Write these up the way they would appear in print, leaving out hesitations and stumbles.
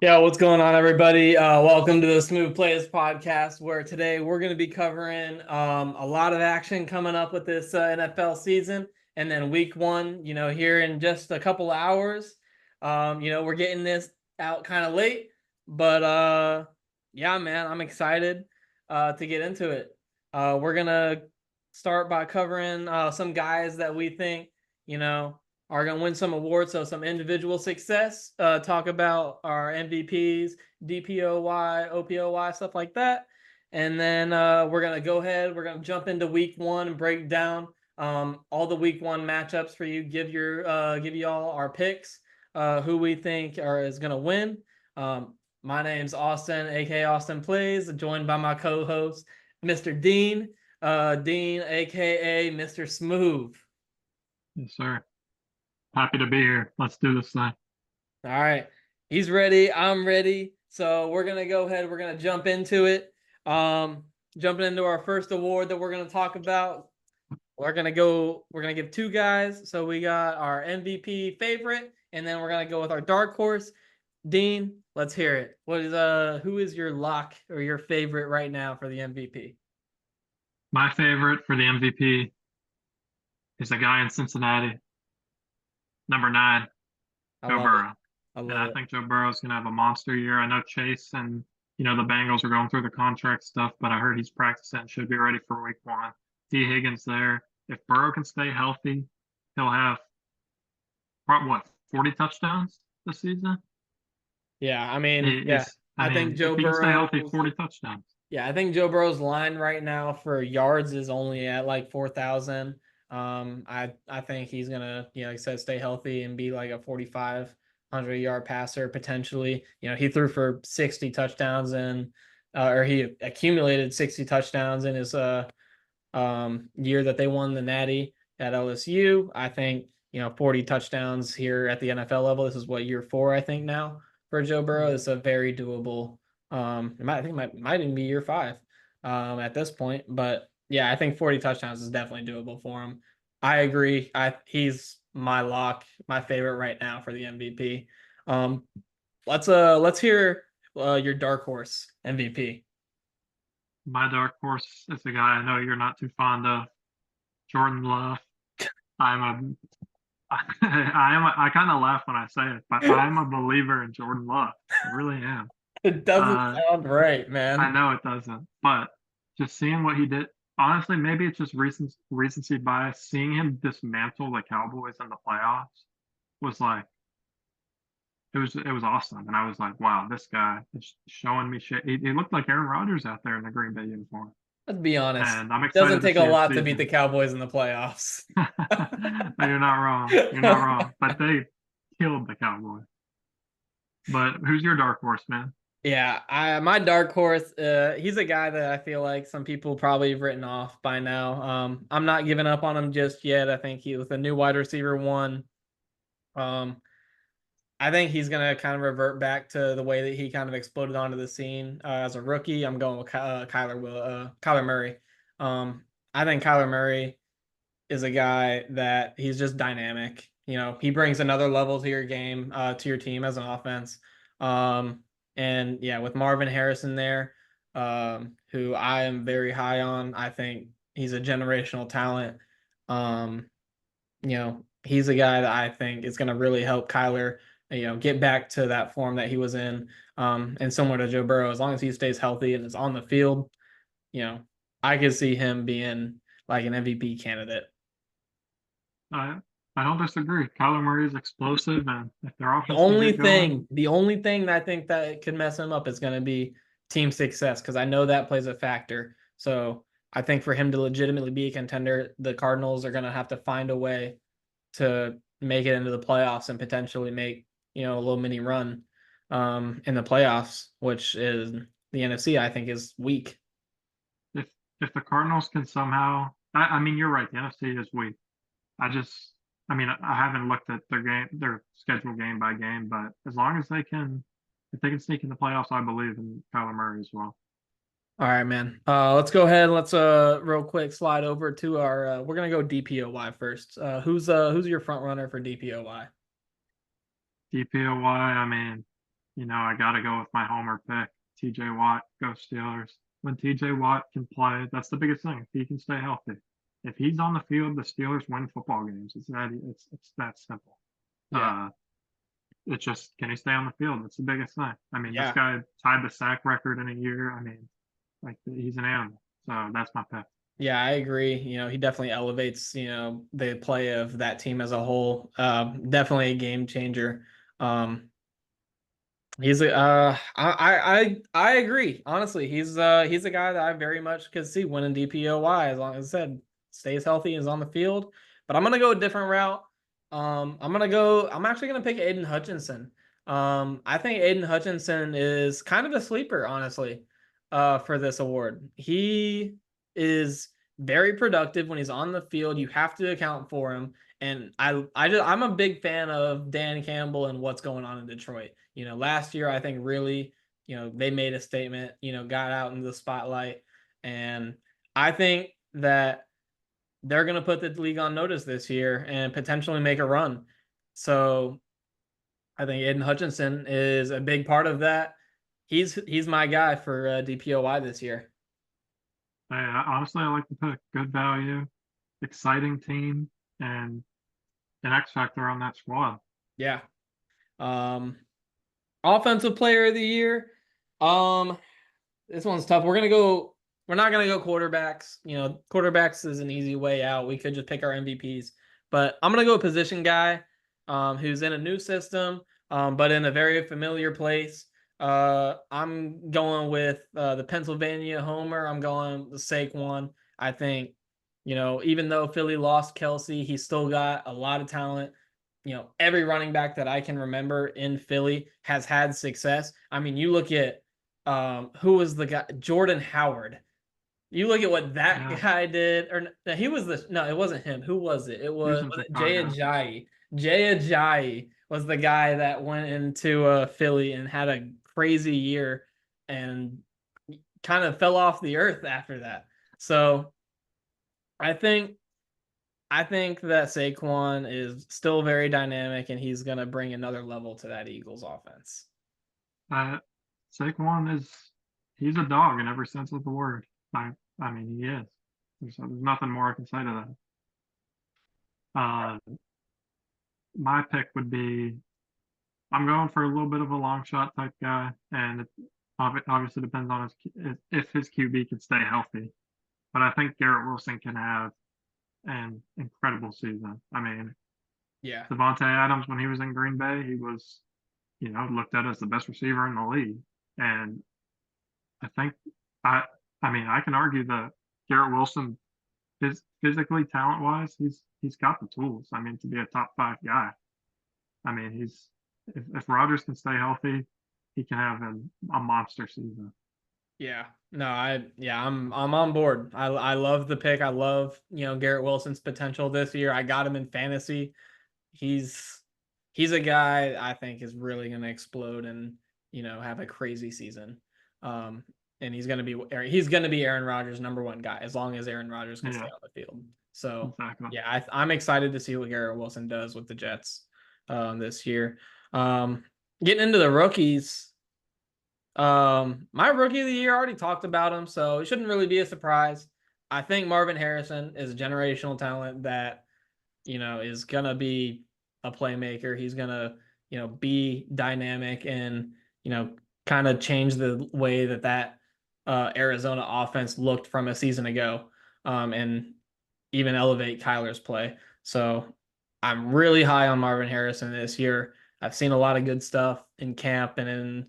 Yeah, what's going on, everybody? Welcome to the Smooth Players podcast, where today we're going to be covering a lot of action coming up with this NFL season, and then week one. Here in just a couple of hours. We're getting this out kind of late, but yeah, man, I'm excited to get into it. We're gonna start by covering some guys that we think you know are going to win some awards, so some individual success. Talk about our MVPs, DPOY, OPOY, stuff like that. And then we're going to go ahead. We're going to jump into week one and break down all the week one matchups for you. Give you all our picks, who we think is going to win. My name's Austin, aka Austin Plays, joined by my co-host, Mr. Dean, Dean, aka Mr. Smooth. Yes, sir. Happy to be here. Let's do this thing. All right. He's ready. I'm ready. So we're gonna go ahead. We're gonna jump into it. Jumping into our first award that we're gonna talk about. We're gonna give two guys. So we got our MVP favorite, and then we're gonna go with our dark horse. Dean, let's hear it. Who is your lock or your favorite right now for the MVP? My favorite for the MVP is a guy in Cincinnati, number 9, I Joe love it. Burrow. I And love I it. think Joe Burrow's going to have a monster year. I know Chase and, the Bengals are going through the contract stuff, but I heard he's practicing and should be ready for week one. T. Higgins there. If Burrow can stay healthy, he'll have, what, 40 touchdowns this season? Yeah, I mean, yeah. Is I I think mean, if Joe he can stay healthy, Burrow. 40 touchdowns. Yeah, I think Joe Burrow's line right now for yards is only at like 4,000. I think he's gonna, like I said, stay healthy and be like a 4,500 yard passer potentially. He threw for 60 touchdowns and or he accumulated 60 touchdowns in his year that they won the Natty at LSU. I think 40 touchdowns here at the NFL level. This is what, year four, I think, now for Joe Burrow. It's a very doable. I think it might even be year five at this point. But yeah, I think 40 touchdowns is definitely doable for him. I agree. He's my lock, my favorite right now for the MVP. Um, let's hear your dark horse MVP. My dark horse is a guy I know you're not too fond of, Jordan Love. I'm a I kind of laugh when I say it, but I'm a believer in Jordan Love. I really am. It doesn't Uh, sound right, I man. know it doesn't, but just seeing what he did, honestly, maybe it's just recency bias. Seeing him dismantle the Cowboys in the playoffs was like it was awesome, and I was like, wow, this guy is showing me shit. He looked like Aaron Rodgers out there in the Green Bay uniform, Let's be honest. and I'm Doesn't excited to take a see his lot to beat the season. Cowboys in the playoffs. No, you're not wrong. You're not wrong. But they killed the Cowboys. But who's your dark horse, man? Yeah, my dark horse, he's a guy that I feel like some people probably have written off by now. I'm not giving up on him just yet. I think he with a new wide receiver one. Um, I think he's gonna kind of revert back to the way that he kind of exploded onto the scene as a rookie. I'm going with Kyler Murray. I think Kyler Murray is a guy that he's just dynamic. He brings another level to your game, to your team as an offense. And yeah, with Marvin Harrison there, who I am very high on, I think he's a generational talent. Um, he's a guy that I think is going to really help Kyler, get back to that form that he was in. And similar to Joe Burrow, as long as he stays healthy and is on the field, you know, I could see him being like an MVP candidate. I I don't disagree. Kyler Murray is explosive, and if their The offense can only get going, thing, the only thing that I think that could mess him up is going to be team success because I know that plays a factor. So I think for him to legitimately be a contender, the Cardinals are going to have to find a way to make it into the playoffs and potentially make a little mini run in the playoffs, which is the NFC. I think is weak. if if the Cardinals can somehow, I mean, you're right. The NFC is weak. I just, I mean, I haven't looked at their schedule game by game, but as long as if they can sneak in the playoffs, I believe in Kyler Murray as well. All right, man. Let's go ahead and let's real quick slide over to our we're gonna go DPOY first. Who's your front runner for DPOY? DPOY, I mean, I got to go with my homer pick, TJ Watt, go Steelers. When TJ Watt can play, that's the biggest thing. If he can stay healthy, if he's on the field, the Steelers win football games. It's that simple. Yeah. It's just, can he stay on the field? That's the biggest thing. I mean, this Yeah. guy tied the sack record in a year. I mean, like, he's an animal. So that's my pick. Yeah, I agree. He definitely elevates, the play of that team as a whole. Definitely a game changer. He's a I agree. Honestly, he's a guy that I very much could see winning DPOY as long as I said stays healthy and is on the field. But I'm gonna go a different route. I'm actually gonna pick Aiden Hutchinson. I think Aiden Hutchinson is kind of a sleeper, honestly, for this award. He is very productive when he's on the field. You have to account for him. And I'm a big fan of Dan Campbell and what's going on in Detroit. Last year I think really, they made a statement, got out into the spotlight, and I think that they're going to put the league on notice this year and potentially make a run. So I think Aiden Hutchinson is a big part of that. He's my guy for DPOY this year. Honestly, I like the pick. Good value, exciting team, and an X factor on that squad. Yeah. Offensive player of the year. This one's tough. We're not gonna go quarterbacks. Quarterbacks is an easy way out. We could just pick our MVPs. But I'm gonna go a position guy, who's in a new system, but in a very familiar place. I'm going with the Pennsylvania Homer. I'm going the Saquon. I think, even though Philly lost Kelsey, he still got a lot of talent. Every running back that I can remember in Philly has had success. I mean, you look at who was the guy? Jordan Howard. You look at what that guy did, or no, it wasn't him. Who was it? Was it Jay Ajayi? Jay Ajayi was the guy that went into Philly and had a crazy year and kind of fell off the earth after that. So I think that Saquon is still very dynamic, and he's going to bring another level to that Eagles offense. Saquon he's a dog in every sense of the word. I mean, he is. There's nothing more I can say to that. My pick would be, I'm going for a little bit of a long shot type guy, and it obviously depends on if his QB can stay healthy. But I think Garrett Wilson can have an incredible season. I mean, yeah, Davante Adams, when he was in Green Bay, he was, looked at as the best receiver in the league. And I think I mean, I can argue that Garrett Wilson, physically, talent wise, he's got the tools. I mean, to be a top 5 guy. I mean, if Rodgers can stay healthy, he can have a monster season. Yeah. No, I'm on board. I love the pick. I love, Garrett Wilson's potential this year. I got him in fantasy. He's a guy I think is really going to explode and, have a crazy season. And he's going to be Aaron Rodgers' number 1 guy as long as Aaron Rodgers can stay on the field. So, exactly. Yeah, I'm excited to see what Garrett Wilson does with the Jets this year. Getting into the rookies, my rookie of the year, already talked about him, so it shouldn't really be a surprise. I think Marvin Harrison is a generational talent that, is gonna be a playmaker. He's gonna, be dynamic and, kind of change the way that Arizona offense looked from a season ago, and even elevate Kyler's play. So I'm really high on Marvin Harrison this year. I've seen a lot of good stuff in camp and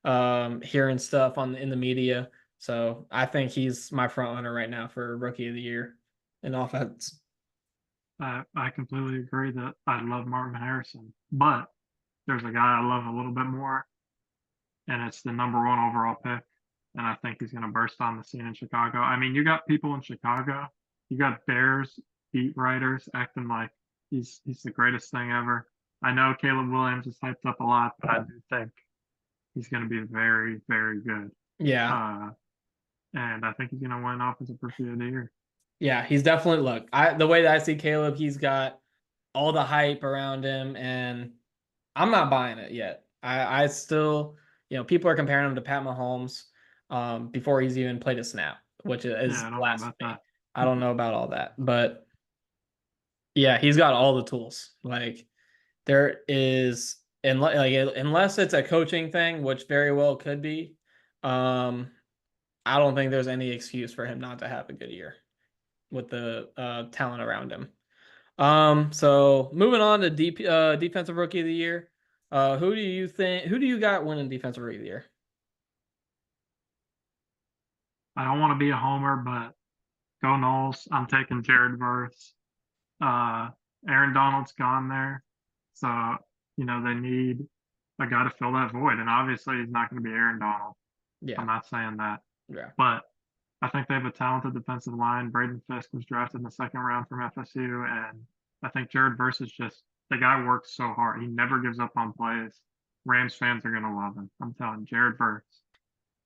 in hearing stuff in the media. So I think he's my front runner right now for rookie of the year in offense. I completely agree that I love Marvin Harrison, but there's a guy I love a little bit more, and it's the number 1 overall pick. And I think he's going to burst on the scene in Chicago. I mean, you got people in Chicago, you got Bears beat writers acting like he's the greatest thing ever. I know Caleb Williams is hyped up a lot, but I do think he's going to be very, very good. Yeah. And I think he's going to win Offensive Rookie of the Year. Yeah, he's definitely the way that I see Caleb, he's got all the hype around him, and I'm not buying it yet. I still people are comparing him to Pat Mahomes before he's even played a snap, which Yeah, is I don't know about blasphemy. that. I don't know about all that, but yeah, he's got all the tools. Like there is, and like unless it's a coaching thing, which very well could be, um, I don't think there's any excuse for him not to have a good year with the talent around him. So moving on to defensive rookie of the year. Who do you got winning defensive rookie of the year? I don't want to be a homer, but go Knowles. I'm taking Jared Verse. Uh, Aaron Donald's gone there, so they need a guy to fill that void, and obviously he's not going to be Aaron Donald. Yeah. I'm not saying that, Yeah. but I think they have a talented defensive line. Braden Fisk was drafted in the second round from FSU, and I think Jared Verse is just the guy works so hard. He never gives up on plays. Rams fans are going to love him. I'm telling you, Jared Verse.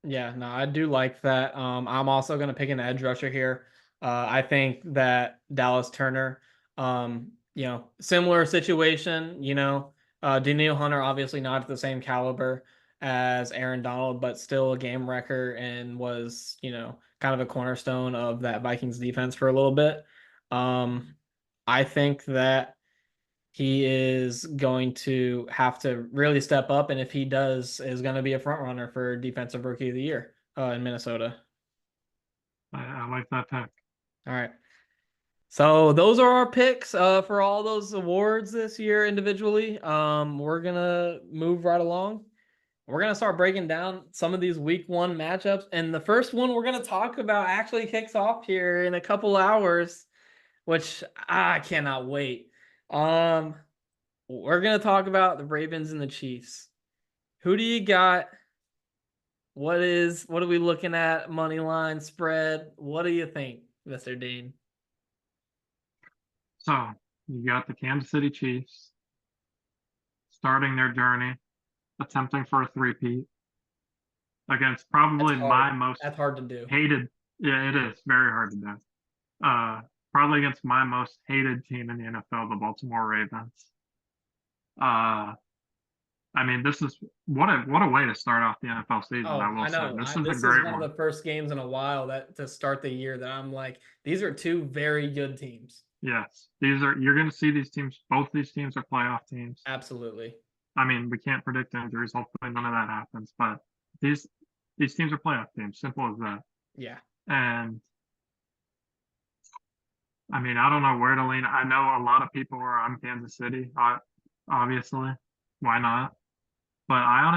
Yeah, no, I do like that. I'm also going to pick an edge rusher here. I think that Dallas Turner, similar situation, Daniil Hunter, obviously not at the same caliber as Aaron Donald, but still a game wrecker and was, kind of a cornerstone of that Vikings defense for a little bit. I think that he is going to have to really step up, and if he does, is going to be a front runner for defensive rookie of the year in Minnesota. I like that pick. All right. So those are our picks for all those awards this year individually. We're gonna move right along. We're gonna start breaking down some of these week one matchups, and the first one we're gonna talk about actually kicks off here in a couple hours, which I cannot wait. Um, We're gonna talk about the Ravens and the Chiefs. Who do you got? What are we looking at? Money line spread. What do you think, Mr. Dean? So you got the Kansas City Chiefs starting their journey, attempting for a three-peat against That's probably hard. my most That's hard to do. hated. Yeah, it is very hard to do. Probably against my most hated team in the NFL, the Baltimore Ravens. Uh, I mean, this is what a way to start off the NFL season. I Oh, will I say know. this is a This is great one of one. the first games in a while that to start the year that I'm like, these are two very good teams. Yes, you're going to see these teams. Both these teams are playoff teams. Absolutely. I mean, we can't predict injuries. Hopefully, none of that happens. But these these teams are playoff teams. Simple as that. Yeah. And I mean, I don't know where to lean. I know a lot of people are on Kansas City. Obviously, why not? But I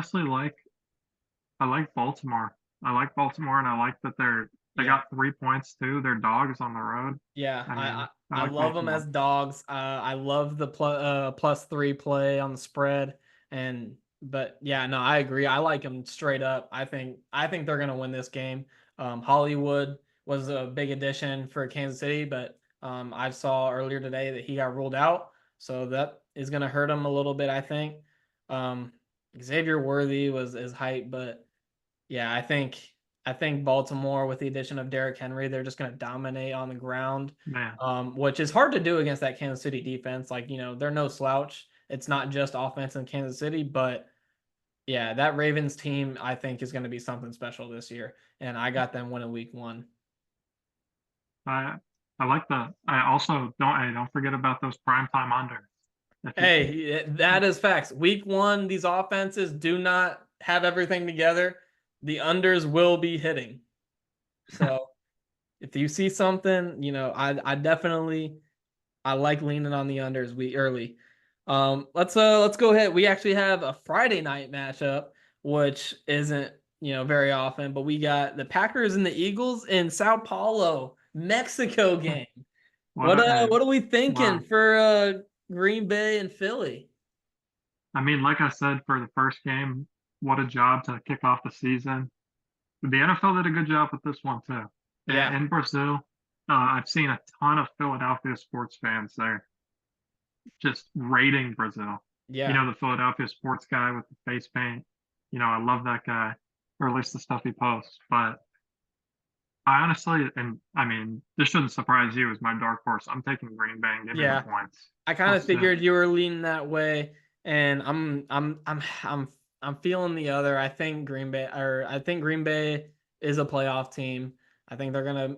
like Baltimore. I like Baltimore, and I like that they Yeah. got 3 points too. They're dogs on the road. Yeah. I mean, I I like love them Baltimore. as dogs. I love the +3 play on the spread. But yeah, no, I agree. I like them straight up. I think they're gonna win this game. Hollywood was a big addition for Kansas City, but I saw earlier today that he got ruled out, so that is gonna hurt him a little bit, I think. Um, Xavier Worthy is hype, but yeah, I think Baltimore with the addition of Derrick Henry, they're just going to dominate on the ground, Man, which is hard to do against that Kansas City defense. Like, they're no slouch. It's not just offense in Kansas City, but yeah, that Ravens team I think is going to be something special this year, and I got them winning week one. I I like that. I also don't forget about those primetime unders. Hey, that is facts. Week one, these offenses do not have everything together. The unders will be hitting. So if you see something, I definitely I like leaning on the unders we early. Let's go ahead. We actually have a Friday night matchup, which isn't, very often, but we got the Packers and the Eagles in Sao Paulo, Mexico game. What What a hey, what are we thinking wow. for Green Bay and Philly? I mean, like I said for the first game, what a job to kick off the season. The NFL did a good job with this one too. Yeah, In Brazil, I've seen a ton of Philadelphia sports fans there just raiding Brazil. yeah, The Philadelphia sports guy with the face paint. I love that guy, or at least the stuff he posts. But I honestly, and I mean, this shouldn't surprise you as my dark horse. I'm taking Green Bay and give me the yeah. points. I kind of +2. figured you were leaning that way, and I'm I'm feeling the other. I think Green Bay is a playoff team. I think they're gonna,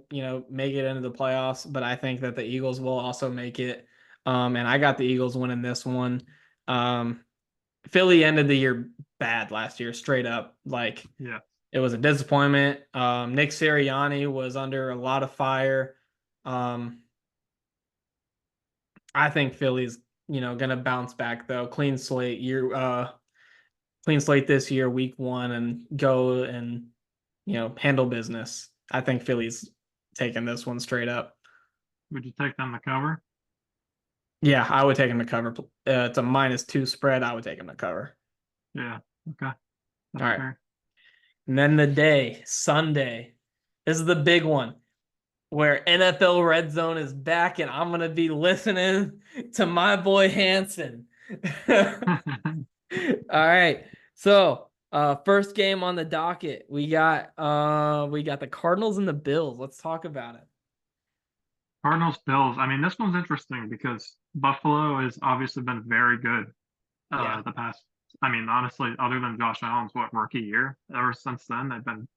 make it into the playoffs, but I think that the Eagles will also make it. And I got the Eagles winning this one. Um, Philly ended the year bad last year, straight up. Like Yeah. it was a disappointment. Nick Sirianni was under a lot of fire. Um, I think Philly's, gonna bounce back though. Clean slate this year, week one, and go and handle business. I think Philly's taking this one straight up. Would you take them to cover? Yeah, I would take him to cover. It's a -2 spread. I would take him to cover. Yeah. Okay. All That's right. fair. And then the day, Sunday. This is the big one where NFL Red Zone is back, and I'm gonna be listening to my boy Hanson. All right. So, first game on the docket, we got the Cardinals and the Bills. Let's talk about it. Cardinals, Bills. I mean, this one's interesting because Buffalo has obviously been very good Yeah. the past. I mean, honestly, other than Josh Allen's rookie year, ever since then they've been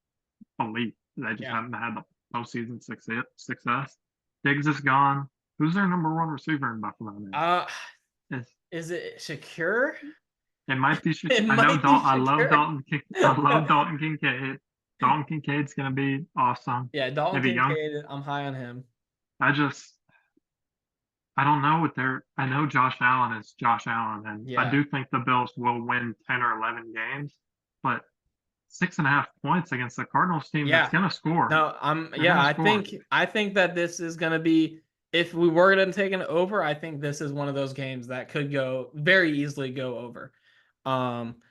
elite. They just Yeah. haven't had the postseason success. Diggs is gone. Who's their number one receiver in Buffalo now? Uh, It's, is it Shakir? it might be. It I know. might be I love Shakir. Dalton. I love Dalton Kincaid. Dalton Kincaid's gonna be awesome. Yeah, Dalton Maybe young. Kincaid. I'm high on him. I just I don't know what they're. I know Josh Allen is Josh Allen, and I Yeah. do think the Bills will win 10 or 11 games, but 6.5 points against the Cardinals team that's Yeah. going to score. No, They're yeah, going to I score. think I think that this is gonna be, if we were gonna take an over, I think this is one of those games that could go very easily go over. Um,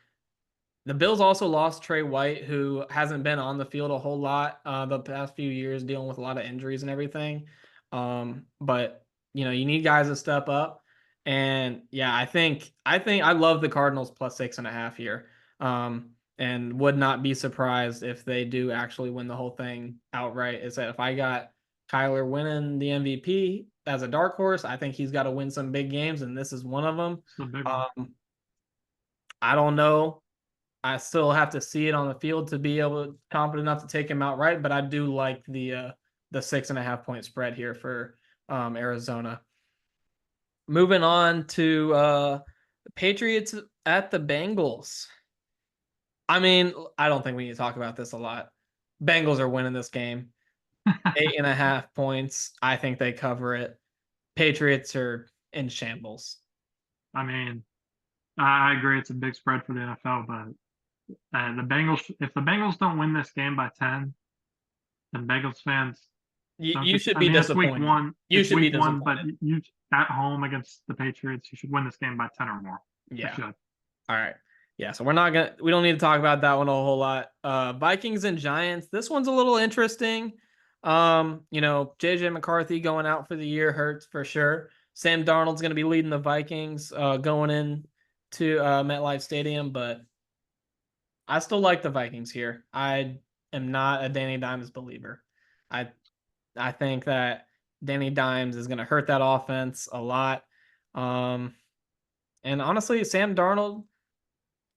the Bills also lost Trey White, who hasn't been on the field a whole lot the past few years, dealing with a lot of injuries and everything. But you need guys to step up. And yeah, I think I love the Cardinals +6.5 here. And would not be surprised if they do actually win the whole thing outright. Is that if I got Kyler winning the MVP as a dark horse, I think he's got to win some big games, and this is one of them. It's a big one. I don't know. I still have to see it on the field to be able to confident enough to take him outright, but I do like the 6.5 point spread here for Arizona. Moving on to the Patriots at the Bengals. I mean, I don't think we need to talk about this a lot. Bengals are winning this game. 8.5 points. I think they cover it. Patriots are in shambles. I mean, I agree it's a big spread for the NFL, but the Bengals, if the Bengals don't win this game by 10, then Bengals fans You should I be mean, it's week disappointed. one. You It's should be week one, but disappointed. you at home against the Patriots, you should win this game by 10 or more. You Yeah. should. All right. Yeah, so we don't need to talk about that one a whole lot. Vikings and Giants. This one's a little interesting. JJ McCarthy going out for the year hurts for sure. Sam Darnold's going to be leading the Vikings going in to MetLife Stadium, but I still like the Vikings here. I am not a Danny Dimes believer. I I think that Danny Dimes is going to hurt that offense a lot. Um, and honestly, Sam Darnold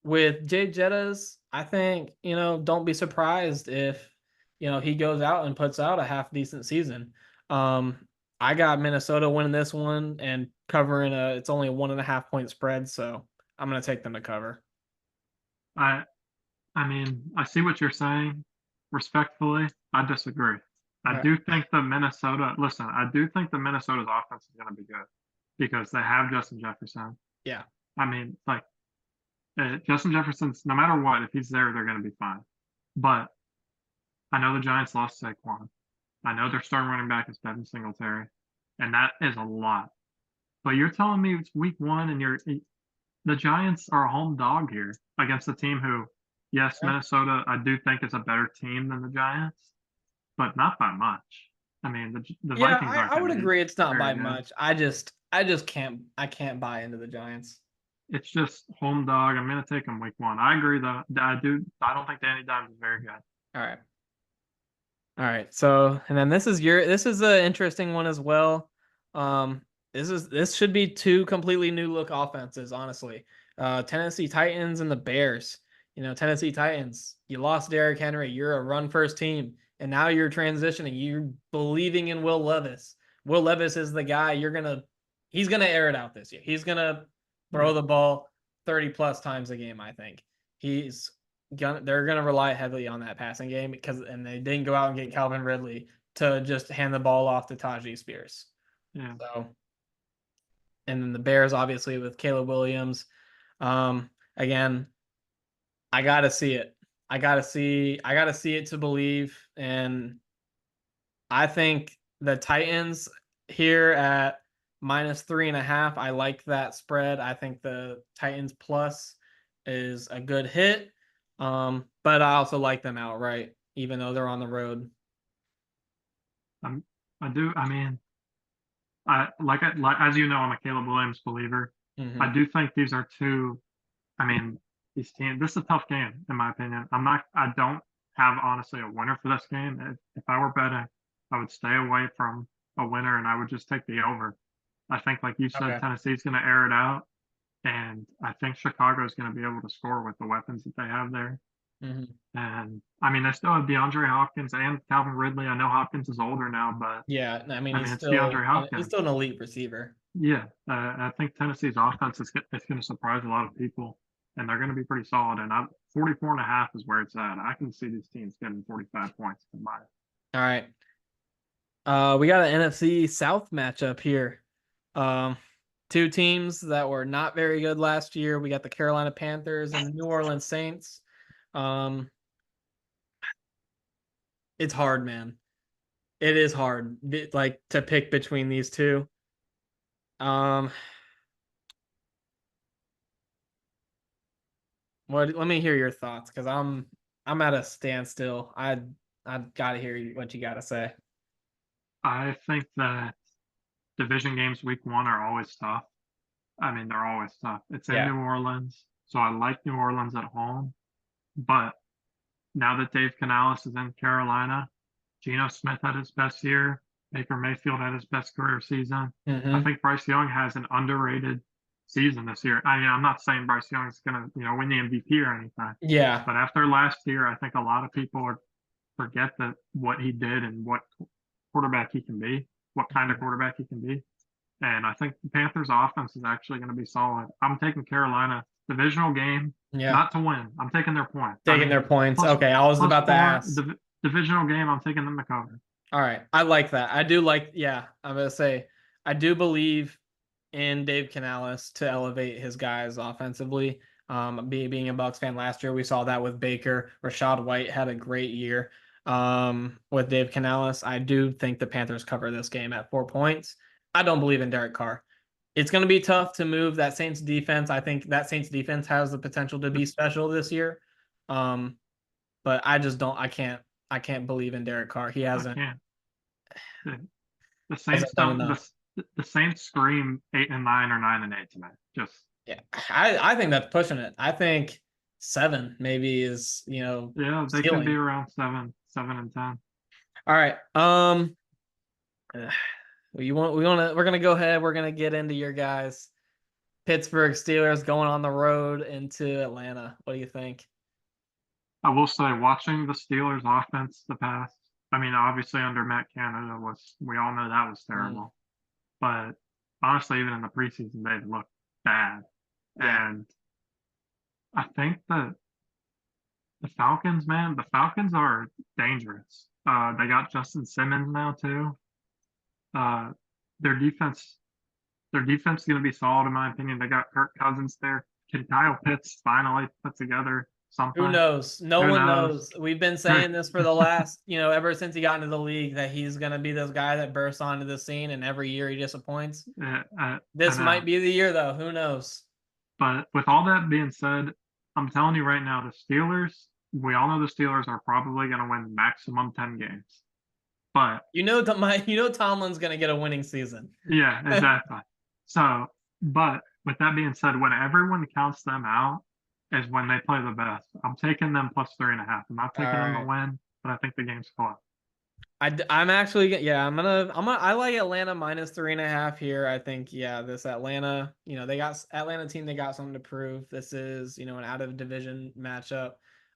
with Jay Jettas, I think, don't be surprised if, he goes out and puts out a half decent season. Um, I got Minnesota winning this one and covering it's only a 1.5 point spread, so I'm gonna take them to cover. I I mean, I see what you're saying. Respectfully, I disagree. All I right. do think the Minnesota, listen, I do think the Minnesota's offense is going to be good because they have Justin Jefferson. Yeah. I mean, like, Justin Jefferson's, no matter what, if he's there, they're going to be fine. But I know the Giants lost Saquon. I know their starting running back is Devin Singletary, and that is a lot. But you're telling me it's week one and the Giants are a home dog here against a team who, yes, Yeah. Minnesota, I do think is a better team than the Giants, but not by much. I mean, the Yeah, Vikings aren't I going would to be agree it's not very by good. much. I just can't buy into the Giants. It's just home dog. I'm going to take them week one. I agree though. I do. I don't think Danny Dimes is very good. All right. All right. So, and then this is an interesting one as well. This should be two completely new look offenses, honestly. Tennessee Titans and the Bears. Tennessee Titans, you lost Derrick Henry. You're a run first team. And now you're transitioning. You're believing in Will Levis. Will Levis is the guy he's going to air it out this year. He's going to throw the ball 30 plus times a game, I think. They're going to rely heavily on that passing game and they didn't go out and get Calvin Ridley to just hand the ball off to Tajee Spears. Yeah. So, and then the Bears, obviously, with Caleb Williams. Again, I gotta see it. I gotta see it to believe. And I think the Titans here at -3.5. I like that spread. I think the Titans plus is a good hit. But I also like them outright, even though they're on the road. I do. I mean, as you know, I'm a Caleb Williams believer. Mhm. I do think these are two. I mean, these teams. This is a tough game, in my opinion. I don't have honestly a winner for this game. If I were betting, I would stay away from a winner and I would just take the over. I think, like you said, Okay. Tennessee's going to air it out, and I think Chicago is going to be able to score with the weapons that they have there. Mhm. And I mean, they still have DeAndre Hopkins and Calvin Ridley. I know Hopkins is older now, but Yeah, I mean, it's DeAndre Hopkins. he's still an elite receiver. Yeah, I think Tennessee's offense is going to surprise a lot of people, and they're going to be pretty solid. And 44.5 is where it's at. I can see these teams getting 45 points combined. All right. We got an NFC South matchup here. Two teams that were not very good last year. We got the Carolina Panthers and the New Orleans Saints. It's hard, man. It is hard, like, to pick between these two. Let me hear your thoughts, because I'm at a standstill. I gotta hear what you gotta say. I think that division games week 1 are always tough. I mean, they're always tough. It's in New Orleans, so I like New Orleans at home. But now that Dave Canales is in Carolina, Geno Smith had his best year. Baker Mayfield had his best career season. I think Bryce Young has an underrated season this year. I mean, I'm not saying Bryce Young is going to, win the MVP or anything. Yeah. But after last year, I think a lot of people forget that what he did and what quarterback he can be, what kind of quarterback he can be. And I think the Panthers' offense is actually going to be solid. I'm taking Carolina divisional game, not to win. I'm taking their points. Their points. Okay, I was about to ask. Divisional game, I'm taking them to cover. All right, I like that. I do like. Yeah, I'm gonna say I do believe in Dave Canales to elevate his guys offensively. Being a Bucs fan last year, we saw that with Baker. Rachaad White had a great year. With Dave Canales, I do think the Panthers cover this game at 4 points. I don't believe in Derek Carr. It's going to be tough to move that Saints defense. I think that Saints defense has the potential to be special this year. But I just don't. I can't believe in Derek Carr. He hasn't. The Saints don't. The Saints scream 8-9 or 9-8 tonight. Just yeah. I think that's pushing it. I think 7 maybe is Yeah, they ceiling. could be around 7 and 10. All right. We're gonna go ahead. We're gonna get into your guys. Pittsburgh Steelers going on the road into Atlanta. What do you think? I will say, watching the Steelers offense obviously under Matt Canada we all know that was terrible. But honestly, even in the preseason, they looked bad. Yeah. And I think that the Falcons are dangerous. They got Justin Simmons now too. Their defense is going to be solid in my opinion. They got Kirk Cousins there. Can Kyle Pitts finally put together something? Who knows? No one knows. We've been saying this for the last, ever since he got into the league, that he's going to be this guy that bursts onto the scene, and every year he disappoints. This might be the year, though. Who knows? But with all that being said, I'm telling you right now, the Steelers, we all know the Steelers are probably going to win maximum 10 games. But Tomlin's going to get a winning season. Yeah, exactly. But with that being said, when everyone counts them out is when they play the best. I'm taking them plus 3.5. I'm not taking them to win, but I think the game's close. I'm actually, yeah, I like Atlanta minus 3.5 here. I think, yeah, this Atlanta, they got Atlanta team, they got something to prove. This is, an out of division matchup.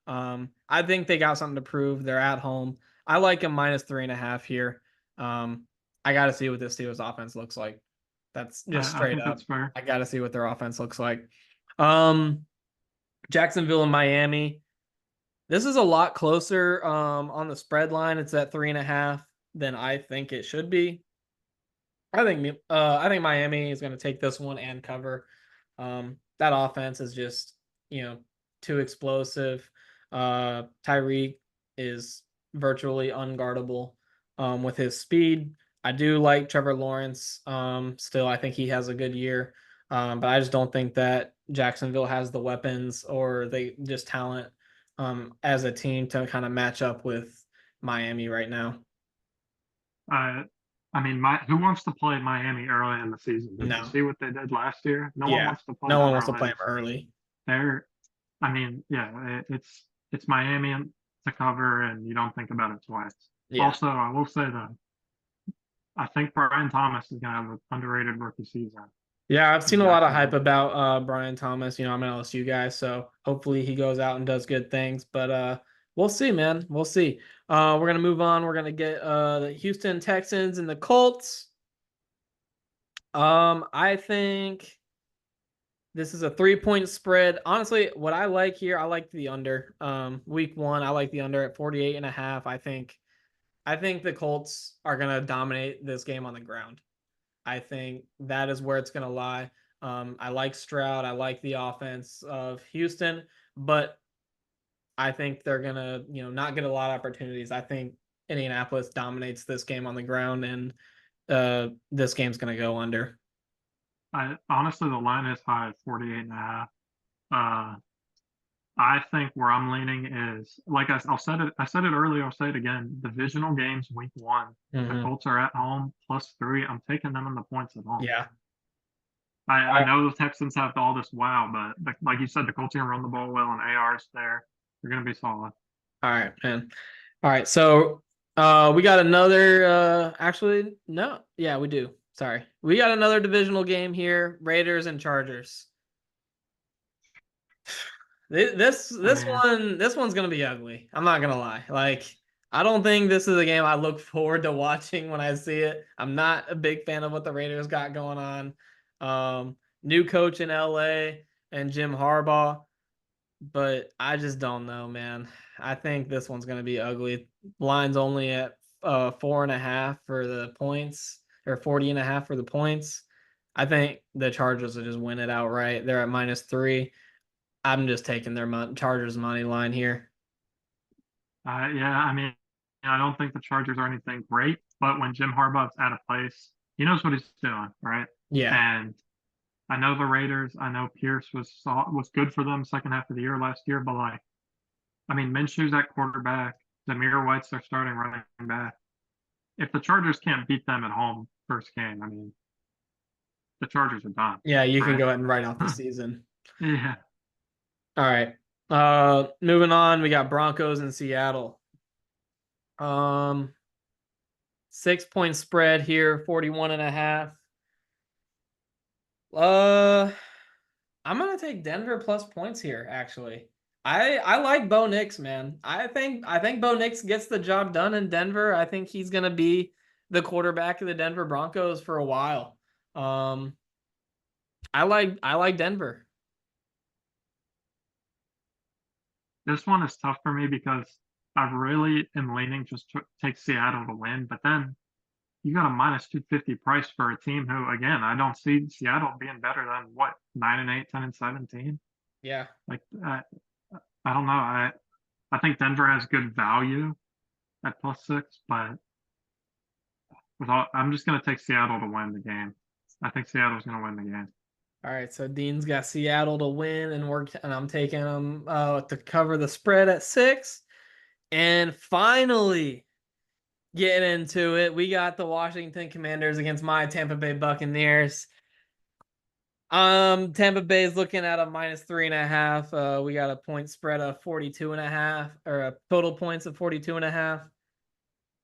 I think they got something to prove. They're at home. I like them minus 3.5 here. I got to see what this Steelers offense looks like. That's just I straight think up. that's fair. I got to see what their offense looks like. Um, Jacksonville and Miami. This is a lot closer on the spread line. It's at 3.5 than I think it should be. I think Miami is going to take this one and cover. That offense is just too explosive. Tyreek is virtually unguardable with his speed. I do like Trevor Lawrence. Still, I think he has a good year. But I just don't think that Jacksonville has the weapons or they just talent as a team to kind of match up with Miami right now. Uh, I mean, who wants to play Miami early in the season? Did you No. see what they did last year? No one Yeah. wants to play No one them wants to early play in him the season. early. They're, I mean, yeah, it's Miami to cover, and you don't think about it twice. Yeah. Also, I will say that I think Brian Thomas is going to have an underrated rookie season Yeah, I've in seen a lot of hype Jacksonville. about Brian Thomas. I'm an LSU guy, so hopefully he goes out and does good things. But we'll see, man. We'll see. We're gonna move on. We're gonna get the Houston Texans and the Colts. I think this is a 3-point spread. Honestly, what I like here, I like the under. Week one, I like the under at 48.5. I think the Colts are gonna dominate this game on the ground. I think that is where it's going to lie. I like Stroud. I like the offense of Houston, but I think they're going to, not get a lot of opportunities. I think Indianapolis dominates this game on the ground, and this game's going to go under. I honestly, the line is high at 48.5. Uh, I think where I'm leaning is like I'll said it. I said it earlier. I'll say it again. Divisional games, week one. The Mm-hmm. Colts are at home +3. I'm taking them in the points at home. Yeah. I know the Texans have all this wow, but like you said, the Colts are gonna run the ball well, and AR's there. They're gonna be solid. All right, man. All right. So we got another actually no. Yeah, we do. Sorry. We got another divisional game here, Raiders and Chargers. I This mean, one this one's gonna be ugly. I'm not gonna lie. Like I don't think this is a game I look forward to watching when I see it. I'm not a big fan of what the Raiders got going on. New coach in LA and Jim Harbaugh, but I just don't know, man. I think this one's gonna be ugly. Line's only at 4.5 for the points, or 40.5 for the points. I think the Chargers will just win it outright. They're at -3. I'm just taking their Chargers money line here. yeah, I mean, I don't think the Chargers are anything great, but when Jim Harbaugh's out of place, he knows what he's doing, right? Yeah. And I know the Raiders. I know Pierce was good for them second half of the year last year, but like, I mean, Minshew's at quarterback. Zamir White's their starting running back. If the Chargers can't beat them at home first game, I mean, the Chargers are done, Yeah, you can right? go ahead and write off the season. Yeah, All right. Moving on, we got Broncos in Seattle. Um 6-point spread here, 41.5. Uh I'm gonna take Denver plus points here, actually. I like Bo Nix, man. I think Bo Nix gets the job done in Denver. I think he's gonna be the quarterback of the Denver Broncos for a while. Um I like Denver. this one is tough for me because I really am leaning just to take Seattle to win, but then you got a -250 price for a team who, again, I don't see Seattle being better than what 9-8, 10-17. Yeah. Like, I don't know. I think Denver has good value at +6, but I'm just going to take Seattle to win the game. I think Seattle's going to win the game. All right, so Dean's got Seattle to win, and I'm taking them to cover the spread at 6. And finally, getting into it, we got the Washington Commanders against my Tampa Bay Buccaneers. Tampa Bay is looking at a -3.5. We got a point spread of 42.5, or a total points of 42.5.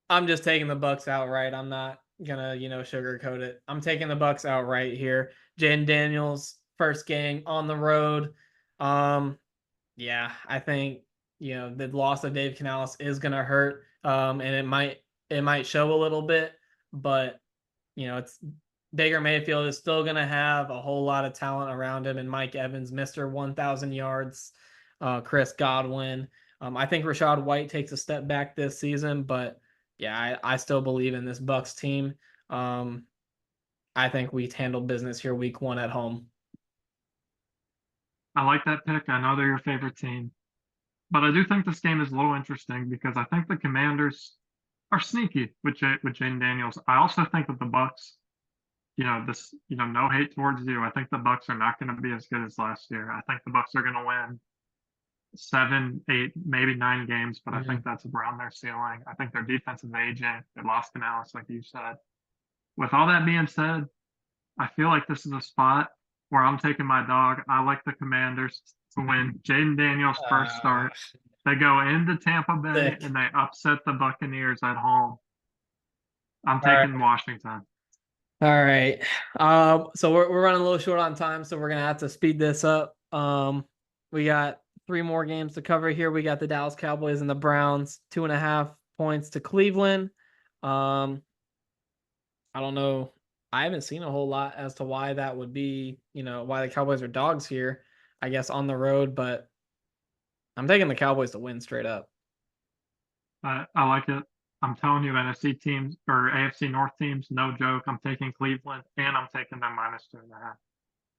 I'm just taking the Bucks outright. I'm not gonna, sugarcoat it. I'm taking the Bucks outright here. Jaden Daniels, first game on the road. Yeah, I think the loss of Dave Canales is gonna hurt. And it might show a little bit, but it's Baker Mayfield is still gonna have a whole lot of talent around him, and Mike Evans, Mr. 1,000 yards, Chris Godwin. I think Rashad White takes a step back this season, but yeah, I still believe in this Bucks team. I think we handled business here week 1 at home. I like that pick. I know they're your favorite team. But I do think this game is a little interesting because I think the Commanders are sneaky with Jaden Daniels. I also think that the Bucks, no hate towards you. I think the Bucks are not going to be as good as last year. I think the Bucks are going to win 7, 8, maybe 9 games, but I think that's around their ceiling. I think their defense is aging. They lost Canales, like you said. With all that being said, I feel like this is a spot where I'm taking my dog. I like the Commanders to win. Jaden Daniels' first start. They go into Tampa Bay Sick. and they upset the Buccaneers at home. I'm All right. taking Washington. All right. So we're running a little short on time, so we're gonna have to speed this up. We got 3 more games to cover here. We got the Dallas Cowboys and the Browns, 2.5 points to Cleveland. I don't know. I haven't seen a whole lot as to why that would be, why the Cowboys are dogs here, I guess, on the road, but I'm taking the Cowboys to win straight up. I like it. I'm telling you, NFC teams or AFC North teams, no joke. I'm taking Cleveland and I'm taking them -2.5.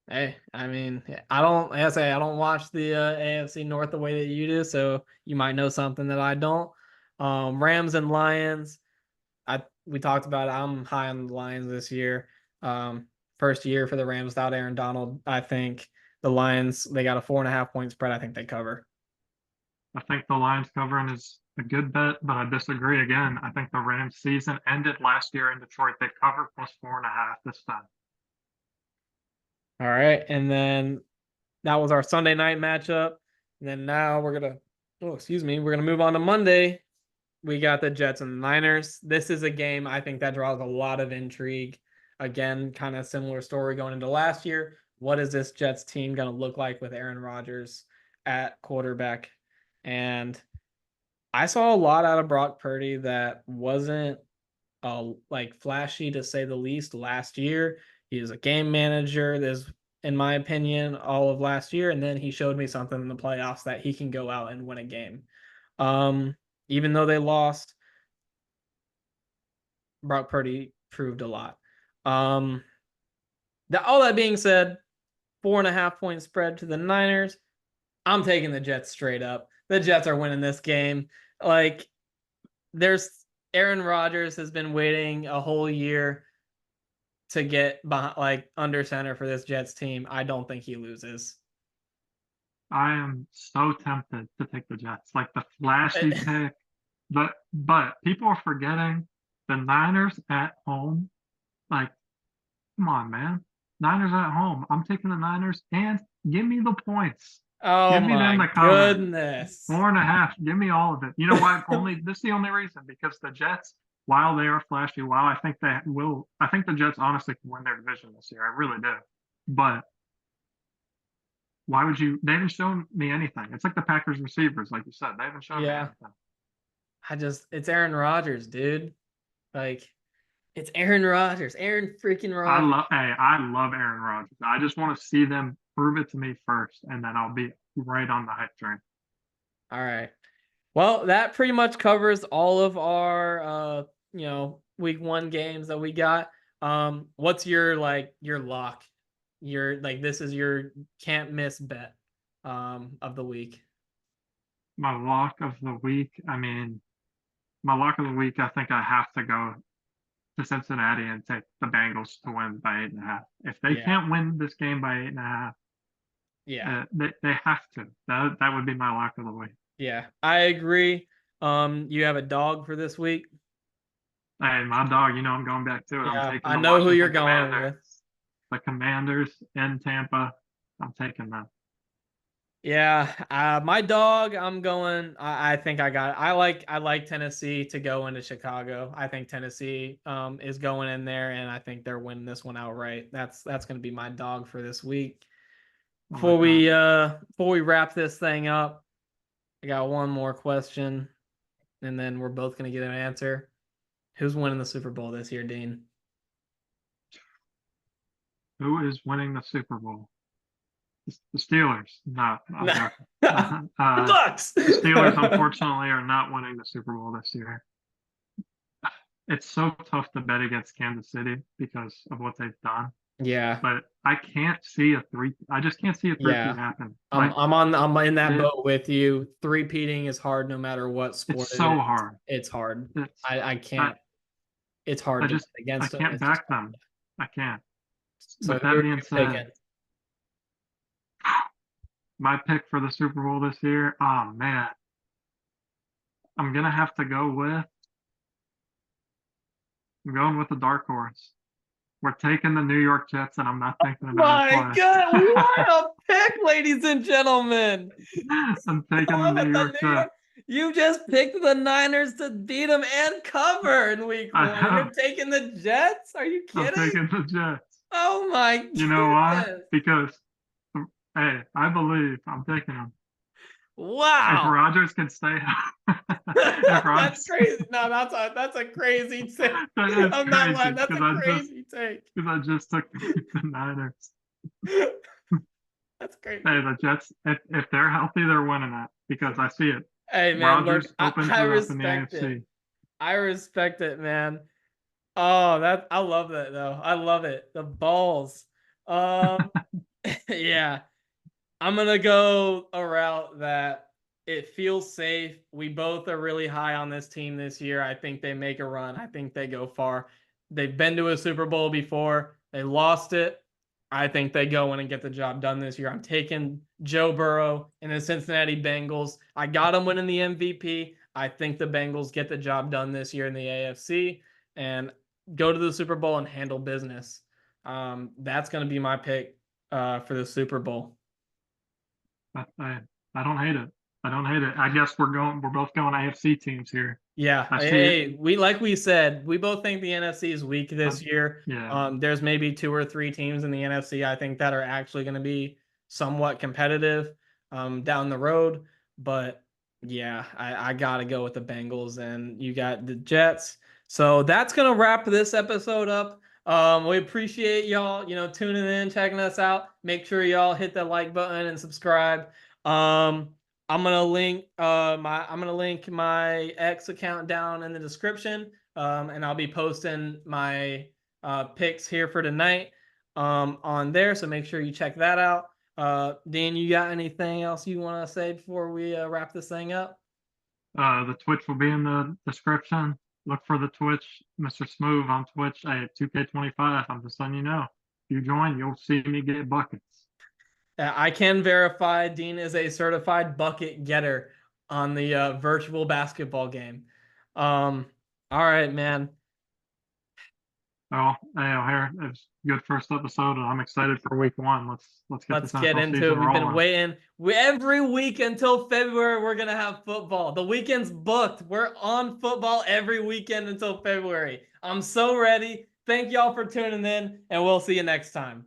Hey, I mean, I don't, like I say, I don't watch the AFC North the way that you do, so you might know something that I don't. Rams and Lions. We talked about it. I'm high on the Lions this year. First year for the Rams without Aaron Donald. I think the Lions, they got a 4.5 point spread. I think they cover. I think the Lions covering is a good bet, but I disagree again. I think the Rams season ended last year in Detroit. They cover +4.5 this time. All right, and then that was our Sunday night matchup. And then now we're gonna move on to Monday. We got the Jets and the Niners. This is a game I think that draws a lot of intrigue. Again, kind of similar story going into last year. What is this Jets team going to look like with Aaron Rodgers at quarterback? And I saw a lot out of Brock Purdy that wasn't like flashy to say the least last year. He was a game manager. There's, in my opinion, all of last year, and then he showed me something in the playoffs that he can go out and win a game. Even though they lost, Brock Purdy proved a lot. All that being said, 4.5 point spread to the Niners. I'm taking the Jets straight up. The Jets are winning this game. Like, there's Aaron Rodgers has been waiting a whole year to get behind, like, under center for this Jets team. I don't think he loses. I am so tempted to take the Jets, like the flashy pick. But people are forgetting the Niners at home. Like, come on, man. Niners at home. I'm taking the Niners and give me the points. Oh Give me them my to cover. goodness. 4.5. Give me all of it. You know why? This is the only reason because the Jets, while they are flashy, while I think the Jets honestly can win their division this year. I really do. But why would you? They haven't shown me anything. It's like the Packers receivers, like you said. They haven't shown me anything. It's Aaron Rodgers, dude. Like, it's Aaron Rodgers. Aaron freaking Rodgers. I love Aaron Rodgers. I just want to see them prove it to me first, and then I'll be right on the hype train. All right. Well, that pretty much covers all of our week 1 games that we got. What's your lock? This is your can't miss bet of the week. My lock of the week, I think I have to go to Cincinnati and take the Bengals to win by 8.5. If they can't win this game by 8.5, they have to. That would be my lock of the week. Yeah, I agree. You have a dog for this week? Hey, my dog, I'm going back to it. Yeah, I'm taking I know who you're going with. The Commanders in Tampa. I'm taking them. Yeah, my dog. I'm going. I think I got. I like Tennessee to go into Chicago. I think Tennessee is going in there, and I think they're winning this one outright. That's going to be my dog for this week. I like that. Before we wrap this thing up, I got one more question, and then we're both going to get an answer. Who's winning the Super Bowl this year, Dean? Who is winning the Super Bowl? The Steelers. No, I'm No. joking. The Bucks. The Steelers, unfortunately, are not winning the Super Bowl this year. It's so tough to bet against Kansas City because of what they've done. Yeah, But I can't see a three. I just can't see a three-peat yeah. happen. I'm Like I'm on I'm in that it, boat with you. Three-peating is hard no matter what it's sport it so is. hard. It's hard. It's I I, can't. It's hard I to bet just I against them. can't It's just back hard. them. I can't. So With who that are being you said, picking? my pick for the Super Bowl this year, oh man, I'm gonna have to go with. I'm going with the dark horse. We're taking the New York Jets, and I'm not thinking about it My twice. God, what a pick, ladies and gentlemen! I'm taking the Oh, New York the New York. Jets. You just picked the Niners to beat them and cover in week I one, and know. you're taking the Jets? Are you I'm kidding? taking the Jets. Oh my You know why? goodness! Because hey, I believe I'm taking them. If Wow. Rodgers can stay, if That's Rodgers, crazy. No, that's a crazy take. that is I'm not lying. crazy That's a crazy take. because I just took the Niners. That's crazy. Hey, the Jets, if they're healthy, they're winning that because I see it. Hey man, look, Rodgers opens I it up in the respect it. AFC. I respect it, man. Oh, that I love that though. I love it. The balls. Um, yeah. I'm gonna go a route that it feels safe. We both are really high on this team this year. I think they make a run. I think they go far. They've been to a Super Bowl before. They lost it. I think they go in and get the job done this year. I'm taking Joe Burrow and the Cincinnati Bengals. I got them winning the MVP. I think the Bengals get the job done this year in the AFC and go to the Super Bowl and handle business. That's going to be my pick for the Super Bowl. I don't hate it. I don't hate it. I guess we're both going AFC teams here. Yeah. I see it. Hey, we like we said, we both think the NFC is weak this year. Yeah. There's maybe 2 or 3 teams in the NFC I think that are actually going to be somewhat competitive down the road. But yeah, I gotta go with the Bengals and you got the Jets. So that's gonna wrap this episode up. We appreciate y'all, tuning in, checking us out. Make sure y'all hit the like button and subscribe. Um, I'm gonna link my X account down in the description. And I'll be posting my picks here for tonight on there. So make sure you check that out. Dan, you got anything else you want to say before we wrap this thing up? The Twitch will be in the description. Look for the Twitch, Mr. Smooth on Twitch at 2K25. I'm just letting you know. If you join, you'll see me get buckets. I can verify Dean is a certified bucket getter on the virtual basketball game. All right, man. Well, hey, O'Hare, it's good first episode, and I'm excited for week one. Let's get Let's this get NFL into it. season We've been rolling. waiting. Every week until February, we're gonna have football. The weekend's booked. We're on football every weekend until February. I'm so ready. Thank y'all for tuning in, and we'll see you next time.